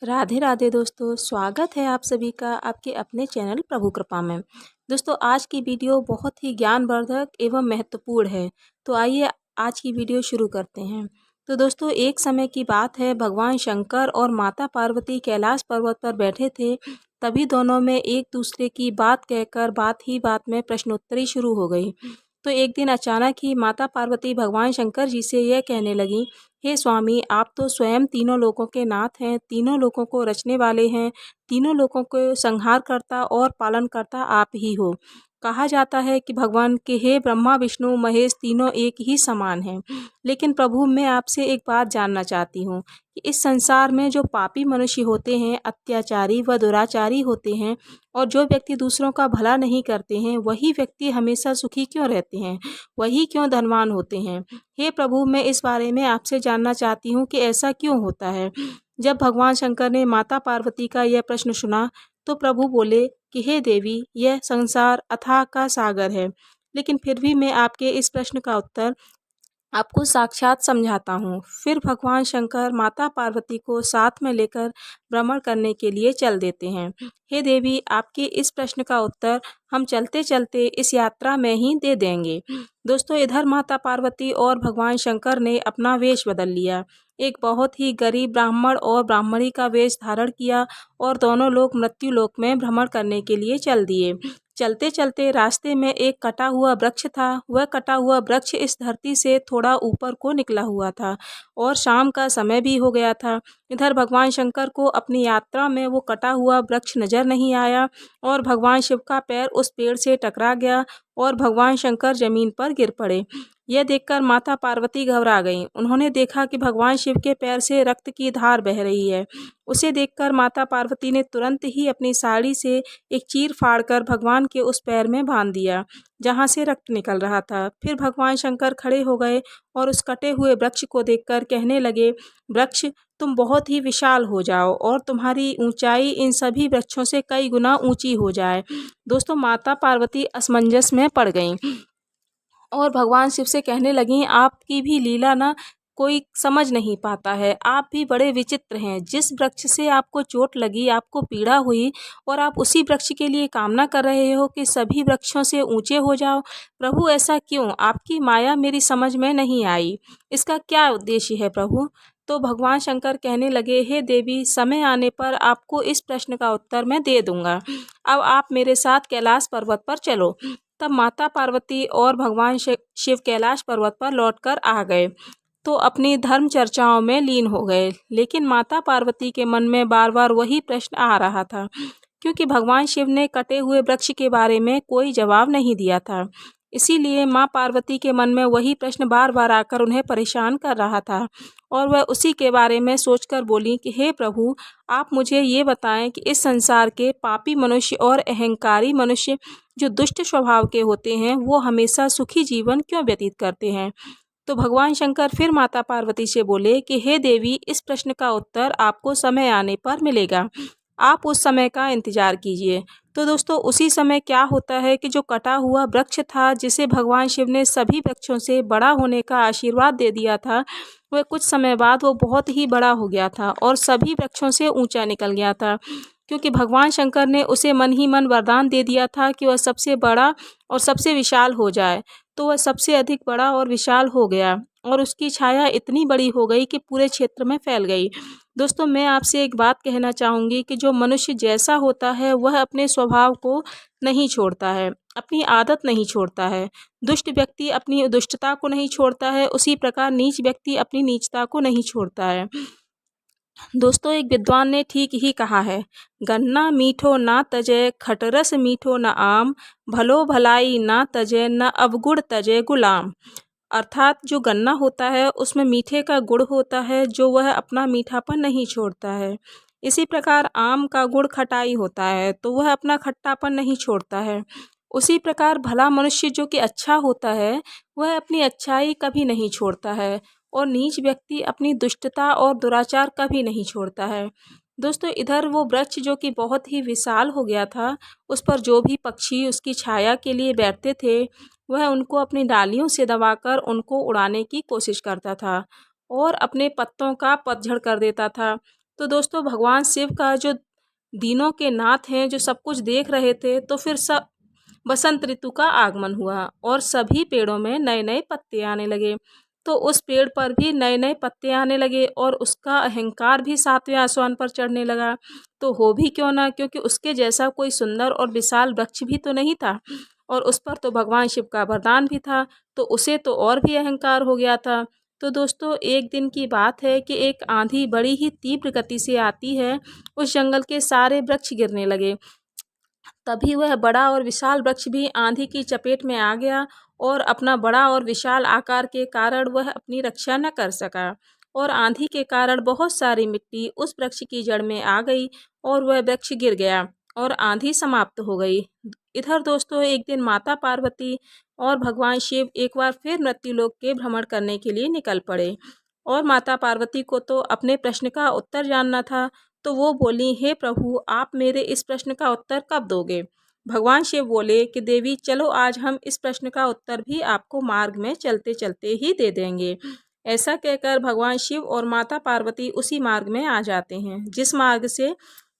राधे राधे दोस्तों, स्वागत है आप सभी का आपके अपने चैनल प्रभु कृपा में। दोस्तों, आज की वीडियो बहुत ही ज्ञानवर्धक एवं महत्वपूर्ण है। तो आइए आज की वीडियो शुरू करते हैं। तो दोस्तों, एक समय की बात है, भगवान शंकर और माता पार्वती कैलाश पर्वत पर बैठे थे। तभी दोनों में एक दूसरे की बात कहकर बात ही बात में प्रश्नोत्तरी शुरू हो गई। तो एक दिन अचानक ही माता पार्वती भगवान शंकर जी से यह कहने लगी, हे स्वामी, आप तो स्वयं तीनों लोकों के नाथ हैं, तीनों लोकों को रचने वाले हैं, तीनों लोकों को संहारकर्ता और पालनकर्ता आप ही हो। कहा जाता है कि भगवान के हे ब्रह्मा विष्णु महेश तीनों एक ही समान हैं। लेकिन प्रभु, मैं आपसे एक बात जानना चाहती हूँ कि इस संसार में जो पापी मनुष्य होते हैं, अत्याचारी व दुराचारी होते हैं, और जो व्यक्ति दूसरों का भला नहीं करते हैं, वही व्यक्ति हमेशा सुखी क्यों रहते हैं, वही क्यों धनवान होते हैं। हे प्रभु, मैं इस बारे में आपसे जानना चाहती हूँ कि ऐसा क्यों होता है। जब भगवान शंकर ने माता पार्वती का यह प्रश्न सुना तो प्रभु बोले कि हे देवी, यह संसार अथाह का सागर है, लेकिन फिर भी मैं आपके इस प्रश्न का उत्तर आपको साक्षात समझाता हूँ। फिर भगवान शंकर माता पार्वती को साथ में लेकर भ्रमण करने के लिए चल देते हैं। हे देवी, आपके इस प्रश्न का उत्तर हम चलते चलते इस यात्रा में ही दे देंगे। दोस्तों, इधर माता पार्वती और भगवान शंकर ने अपना वेश बदल लिया। एक बहुत ही गरीब ब्राह्मण और ब्राह्मणी का वेश धारण किया और दोनों लोग मृत्यु लोक में भ्रमण करने के लिए चल दिए। चलते चलते रास्ते में एक कटा हुआ वृक्ष था। वह कटा हुआ वृक्ष इस धरती से थोड़ा ऊपर को निकला हुआ था और शाम का समय भी हो गया था। इधर भगवान शंकर को अपनी यात्रा में वो कटा हुआ वृक्ष नजर नहीं आया और भगवान शिव का पैर उस पेड़ से टकरा गया और भगवान शंकर जमीन पर गिर पड़े। यह देखकर माता पार्वती घबरा गईं। उन्होंने देखा कि भगवान शिव के पैर से रक्त की धार बह रही है। उसे देखकर माता पार्वती ने तुरंत ही अपनी साड़ी से एक चीर फाड़कर भगवान के उस पैर में बांध दिया जहाँ से रक्त निकल रहा था। फिर भगवान शंकर खड़े हो गए और उस कटे हुए वृक्ष को देखकर कहने लगे, वृक्ष, तुम बहुत ही विशाल हो जाओ और तुम्हारी ऊंचाई इन सभी वृक्षों से कई गुना ऊंची हो जाए। दोस्तों, माता पार्वती असमंजस में पड़ गईं और भगवान शिव से कहने लगी, आपकी भी लीला ना कोई समझ नहीं पाता है, आप भी बड़े विचित्र हैं। जिस वृक्ष से आपको चोट लगी, आपको पीड़ा हुई, और आप उसी वृक्ष के लिए कामना कर रहे हो कि सभी वृक्षों से ऊंचे हो जाओ। प्रभु, ऐसा क्यों? आपकी माया मेरी समझ में नहीं आई। इसका क्या उद्देश्य है प्रभु? तो भगवान शंकर कहने लगे, हे देवी, समय आने पर आपको इस प्रश्न का उत्तर मैं दे दूंगा। अब आप मेरे साथ कैलाश पर्वत पर चलो। तब माता पार्वती और भगवान शिव कैलाश पर्वत पर लौटकर आ गए तो अपनी धर्म चर्चाओं में लीन हो गए। लेकिन माता पार्वती के मन में बार बार वही प्रश्न आ रहा था, क्योंकि भगवान शिव ने कटे हुए वृक्ष के बारे में कोई जवाब नहीं दिया था। इसीलिए माँ पार्वती के मन में वही प्रश्न बार बार आकर उन्हें परेशान कर रहा था और वह उसी के बारे में सोचकर बोली कि हे प्रभु, आप मुझे ये बताएं कि इस संसार के पापी मनुष्य और अहंकारी मनुष्य जो दुष्ट स्वभाव के होते हैं, वो हमेशा सुखी जीवन क्यों व्यतीत करते हैं। तो भगवान शंकर फिर माता पार्वती से बोले कि हे देवी, इस प्रश्न का उत्तर आपको समय आने पर मिलेगा, आप उस समय का इंतजार कीजिए। तो दोस्तों, उसी समय क्या होता है कि जो कटा हुआ वृक्ष था, जिसे भगवान शिव ने सभी वृक्षों से बड़ा होने का आशीर्वाद दे दिया था, वह कुछ समय बाद वो बहुत ही बड़ा हो गया था और सभी वृक्षों से ऊंचा निकल गया था, क्योंकि भगवान शंकर ने उसे मन ही मन वरदान दे दिया था कि वह सबसे बड़ा और सबसे विशाल हो जाए। तो वह सबसे अधिक बड़ा और विशाल हो गया और उसकी छाया इतनी बड़ी हो गई कि पूरे क्षेत्र में फैल गई। दोस्तों, मैं आपसे एक बात कहना चाहूँगी कि जो मनुष्य जैसा होता है, वह अपने स्वभाव को नहीं छोड़ता है, अपनी आदत नहीं छोड़ता है। दुष्ट व्यक्ति अपनी दुष्टता को नहीं छोड़ता है, उसी प्रकार नीच व्यक्ति अपनी नीचता को नहीं छोड़ता है। दोस्तों, एक विद्वान ने ठीक ही कहा है, गन्ना मीठो ना तजय, खटरस मीठो न आम, भलो भलाई ना तजय, न अवगुण तजय गुलाम। अर्थात जो गन्ना होता है उसमें मीठे का गुण होता है, जो वह अपना मीठापन नहीं छोड़ता है। इसी प्रकार आम का गुण खटाई होता है, तो वह अपना खट्टापन नहीं छोड़ता है। उसी प्रकार भला मनुष्य जो कि अच्छा होता है, वह अपनी अच्छाई कभी नहीं छोड़ता है और नीच व्यक्ति अपनी दुष्टता और दुराचार कभी नहीं छोड़ता है। दोस्तों, इधर वो वृक्ष जो कि बहुत ही विशाल हो गया था, उस पर जो भी पक्षी उसकी छाया के लिए बैठते थे, वह उनको अपनी डालियों से दबाकर उनको उड़ाने की कोशिश करता था और अपने पत्तों का पतझड़ कर देता था। तो दोस्तों भगवान शिव का जो दीनों के नाथ हैं, जो सब कुछ देख रहे थे, तो फिर सब बसंत ऋतु का आगमन हुआ और सभी पेड़ों में नए नए पत्ते आने लगे। तो उस पेड़ पर भी नए नए पत्ते आने लगे और उसका अहंकार भी सातवें आसमान पर चढ़ने लगा। तो हो भी क्यों ना, क्योंकि उसके जैसा कोई सुंदर और विशाल वृक्ष भी तो नहीं था और उस पर तो भगवान शिव का वरदान भी था, तो उसे तो और भी अहंकार हो गया था। तो दोस्तों एक दिन की बात है कि एक आंधी बड़ी ही तीव्र गति से आती है, उस जंगल के सारे वृक्ष गिरने लगे। तभी वह बड़ा और विशाल वृक्ष भी आंधी की चपेट में आ गया और अपना बड़ा और विशाल आकार के कारण वह अपनी रक्षा न कर सका और आंधी के कारण बहुत सारी मिट्टी उस वृक्ष की जड़ में आ गई और वह वृक्ष गिर गया और आंधी समाप्त हो गई। इधर दोस्तों एक दिन माता पार्वती और भगवान शिव एक बार फिर मृत्युलोक के भ्रमण करने के लिए निकल पड़े और माता पार्वती को तो अपने प्रश्न का उत्तर जानना था। तो वो बोली, हे प्रभु, आप मेरे इस प्रश्न का उत्तर कब दोगे? भगवान शिव बोले कि देवी चलो, आज हम इस प्रश्न का उत्तर भी आपको मार्ग में चलते चलते ही दे देंगे। ऐसा कहकर भगवान शिव और माता पार्वती उसी मार्ग में आ जाते हैं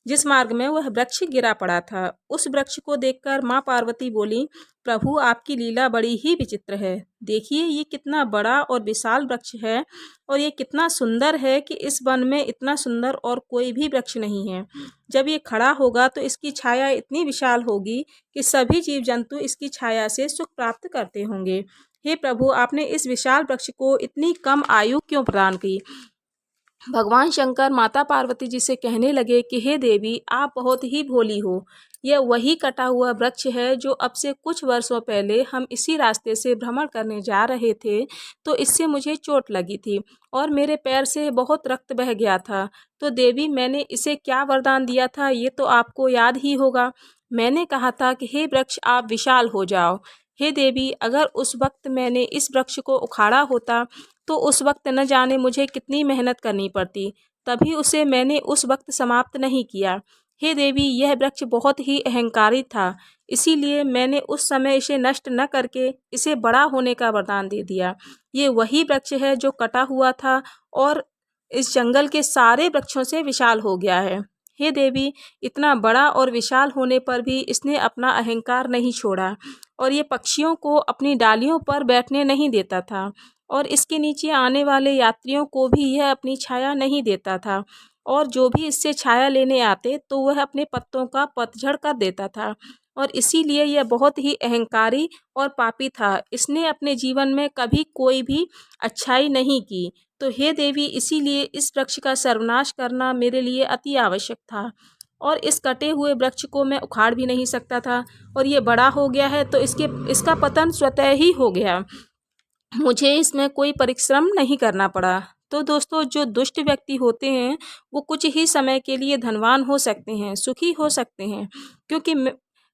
जिस मार्ग में वह वृक्ष गिरा पड़ा था। उस वृक्ष को देखकर माँ पार्वती बोली, प्रभु आपकी लीला बड़ी ही विचित्र है। देखिए ये कितना बड़ा और विशाल वृक्ष है और ये कितना सुंदर है कि इस वन में इतना सुंदर और कोई भी वृक्ष नहीं है। जब ये खड़ा होगा तो इसकी छाया इतनी विशाल होगी कि सभी जीव जंतु इसकी छाया से सुख प्राप्त करते होंगे। हे प्रभु, आपने इस विशाल वृक्ष को इतनी कम आयु क्यों प्रदान की? भगवान शंकर माता पार्वती जी से कहने लगे कि हे देवी, आप बहुत ही भोली हो। यह वही कटा हुआ वृक्ष है जो अब से कुछ वर्षों पहले हम इसी रास्ते से भ्रमण करने जा रहे थे, तो इससे मुझे चोट लगी थी और मेरे पैर से बहुत रक्त बह गया था। तो देवी, मैंने इसे क्या वरदान दिया था ये तो आपको याद ही होगा। मैंने कहा था कि हे वृक्ष, आप विशाल हो जाओ। हे देवी, अगर उस वक्त मैंने इस वृक्ष को उखाड़ा होता तो उस वक्त न जाने मुझे कितनी मेहनत करनी पड़ती, तभी उसे मैंने उस वक्त समाप्त नहीं किया। हे देवी, यह वृक्ष बहुत ही अहंकारी था, इसीलिए मैंने उस समय इसे नष्ट न करके इसे बड़ा होने का वरदान दे दिया। ये वही वृक्ष है जो कटा हुआ था और इस जंगल के सारे वृक्षों से विशाल हो गया है। हे देवी, इतना बड़ा और विशाल होने पर भी इसने अपना अहंकार नहीं छोड़ा और ये पक्षियों को अपनी डालियों पर बैठने नहीं देता था और इसके नीचे आने वाले यात्रियों को भी यह अपनी छाया नहीं देता था और जो भी इससे छाया लेने आते तो वह अपने पत्तों का पतझड़ कर देता था और इसीलिए यह बहुत ही अहंकारी और पापी था। इसने अपने जीवन में कभी कोई भी अच्छाई नहीं की। तो हे देवी, इसीलिए इस वृक्ष का सर्वनाश करना मेरे लिए अति आवश्यक था और इस कटे हुए वृक्ष को मैं उखाड़ भी नहीं सकता था और ये बड़ा हो गया है तो इसका पतन स्वतः ही हो गया। मुझे इसमें कोई परिश्रम नहीं करना पड़ा। तो दोस्तों जो दुष्ट व्यक्ति होते हैं वो कुछ ही समय के लिए धनवान हो सकते हैं, सुखी हो सकते हैं, क्योंकि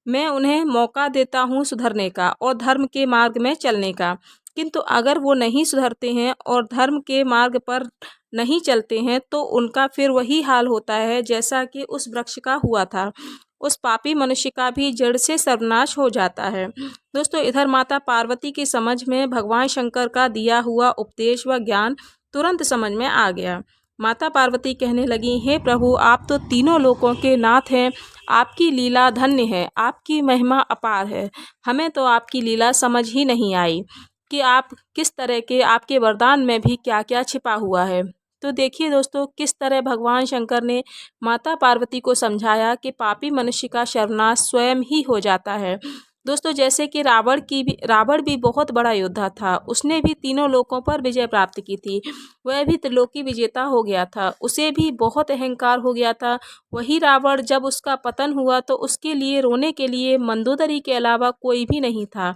मैं उन्हें मौका देता हूँ सुधरने का और धर्म के मार्ग में चलने का। किंतु अगर वो नहीं सुधरते हैं और धर्म के मार्ग पर नहीं चलते हैं तो उनका फिर वही हाल होता है जैसा कि उस वृक्ष का हुआ था। उस पापी मनुष्य का भी जड़ से सर्वनाश हो जाता है। दोस्तों इधर माता पार्वती की समझ में भगवान शंकर का दिया हुआ उपदेश व ज्ञान तुरंत समझ में आ गया। माता पार्वती कहने लगी, हे प्रभु, आप तो तीनों लोकों के नाथ हैं, आपकी लीला धन्य है, आपकी महिमा अपार है। हमें तो आपकी लीला समझ ही नहीं आई कि आप किस तरह के, आपके वरदान में भी क्या क्या छिपा हुआ है। तो देखिए दोस्तों किस तरह भगवान शंकर ने माता पार्वती को समझाया कि पापी मनुष्य का सर्वनाश स्वयं ही हो जाता है। दोस्तों जैसे कि रावण भी बहुत बड़ा योद्धा था, उसने भी तीनों लोकों पर विजय प्राप्त की थी, वह भी त्रिलोकी विजेता हो गया था, उसे भी बहुत अहंकार हो गया था। वही रावण जब उसका पतन हुआ तो उसके लिए रोने के लिए मंदोदरी के अलावा कोई भी नहीं था।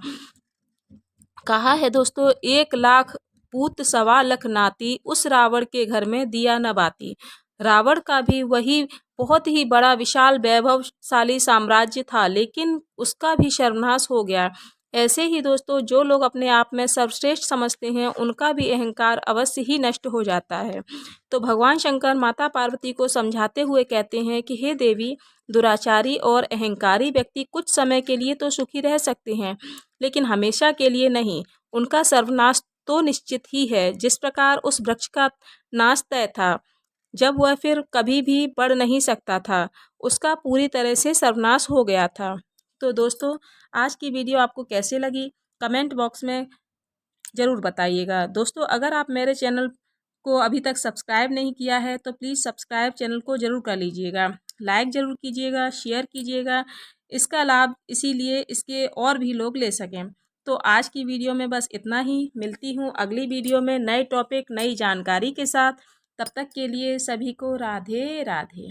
कहा है दोस्तों, 1,00,000 पूत 1,15,00,000 नाती, उस रावण के घर में दिया न बाती। रावण का भी वही बहुत ही बड़ा विशाल वैभवशाली साम्राज्य था, लेकिन उसका भी सर्वनाश हो गया। ऐसे ही दोस्तों जो लोग अपने आप में सर्वश्रेष्ठ समझते हैं उनका भी अहंकार अवश्य ही नष्ट हो जाता है। तो भगवान शंकर माता पार्वती को समझाते हुए कहते हैं कि हे देवी, दुराचारी और अहंकारी व्यक्ति कुछ समय के लिए तो सुखी रह सकते हैं, लेकिन हमेशा के लिए नहीं। उनका सर्वनाश तो निश्चित ही है। जिस प्रकार उस वृक्ष का नाश तय था, जब वह फिर कभी भी बढ़ नहीं सकता था, उसका पूरी तरह से सर्वनाश हो गया था। तो दोस्तों, आज की वीडियो आपको कैसे लगी कमेंट बॉक्स में ज़रूर बताइएगा। दोस्तों, अगर आप मेरे चैनल को अभी तक सब्सक्राइब नहीं किया है तो प्लीज़ सब्सक्राइब चैनल को ज़रूर कर लीजिएगा, लाइक ज़रूर कीजिएगा, शेयर कीजिएगा। इसका लाभ इसीलिए इसके और भी लोग ले सकें। तो आज की वीडियो में बस इतना ही। मिलती हूँ अगली वीडियो में नए टॉपिक, नई जानकारी के साथ। तब तक के लिए सभी को राधे राधे।